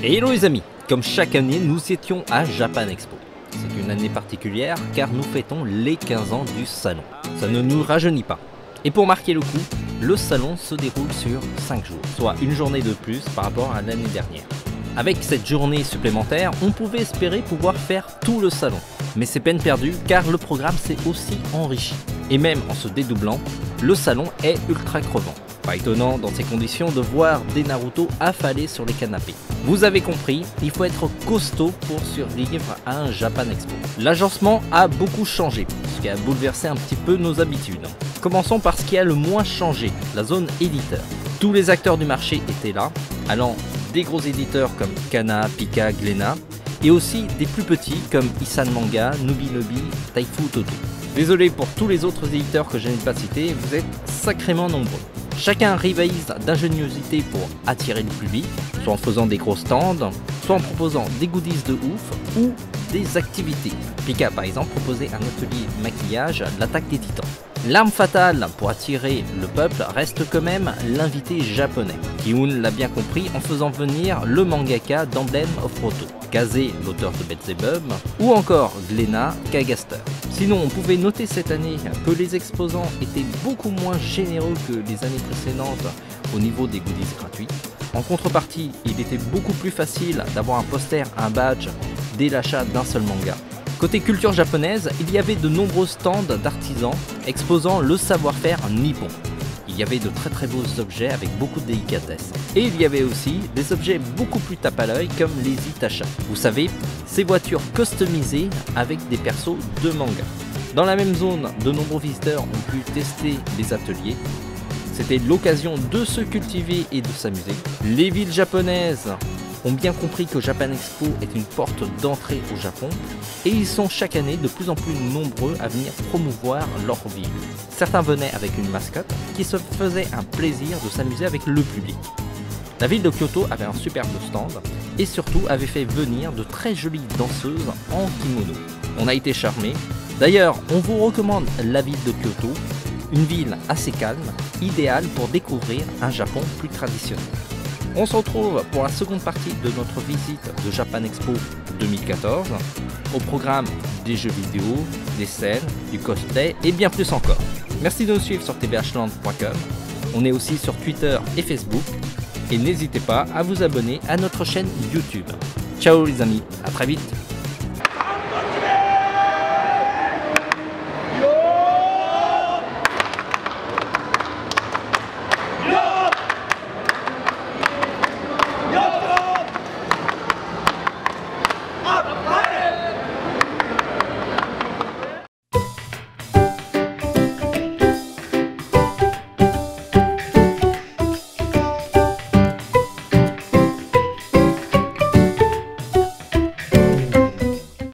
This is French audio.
Hello les amis, comme chaque année nous étions à Japan Expo. C'est une année particulière car nous fêtons les 15 ans du salon. Ça ne nous rajeunit pas. Et pour marquer le coup, le salon se déroule sur 5 jours, soit une journée de plus par rapport à l'année dernière. Avec cette journée supplémentaire, on pouvait espérer pouvoir faire tout le salon. Mais c'est peine perdue car le programme s'est aussi enrichi. Et même en se dédoublant, le salon est ultra crevant. Pas étonnant dans ces conditions de voir des Naruto affalés sur les canapés. Vous avez compris, il faut être costaud pour survivre à un Japan Expo. L'agencement a beaucoup changé, ce qui a bouleversé un petit peu nos habitudes. Commençons par ce qui a le moins changé, la zone éditeur. Tous les acteurs du marché étaient là, allant des gros éditeurs comme Kana, Pika, Glénat, et aussi des plus petits comme Isan Manga, Nobinobi, Taifu Toto. Désolé pour tous les autres éditeurs que je n'ai pas cités, vous êtes sacrément nombreux. Chacun rivalise d'ingéniosité pour attirer le public, soit en faisant des gros stands, soit en proposant des goodies de ouf ou des activités. Pika par exemple proposait un atelier maquillage de l'attaque des titans. L'arme fatale pour attirer le peuple reste quand même l'invité japonais. Kiun l'a bien compris en faisant venir le mangaka d'Emblem of Roto, Kaze, l'auteur de Beelzebub, ou encore Glénat, Kagaster. Sinon, on pouvait noter cette année que les exposants étaient beaucoup moins généreux que les années précédentes au niveau des goodies gratuits. En contrepartie, il était beaucoup plus facile d'avoir un poster, un badge dès l'achat d'un seul manga. Côté culture japonaise, il y avait de nombreux stands d'artisans exposant le savoir-faire nippon. Il y avait de très beaux objets avec beaucoup de délicatesse. Et il y avait aussi des objets beaucoup plus tape à l'œil comme les Itacha. Vous savez, ces voitures customisées avec des persos de manga. Dans la même zone, de nombreux visiteurs ont pu tester les ateliers. C'était l'occasion de se cultiver et de s'amuser. Les villes japonaises ont bien compris que Japan Expo est une porte d'entrée au Japon et ils sont chaque année de plus en plus nombreux à venir promouvoir leur ville. Certains venaient avec une mascotte qui se faisait un plaisir de s'amuser avec le public. La ville de Kyoto avait un superbe stand et surtout avait fait venir de très jolies danseuses en kimono. On a été charmés. D'ailleurs, on vous recommande la ville de Kyoto, une ville assez calme, idéale pour découvrir un Japon plus traditionnel. On se retrouve pour la seconde partie de notre visite de Japan Expo 2014. Au programme des jeux vidéo, des scènes, du cosplay et bien plus encore. Merci de nous suivre sur tvhland.com. On est aussi sur Twitter et Facebook. Et n'hésitez pas à vous abonner à notre chaîne YouTube. Ciao les amis, à très vite.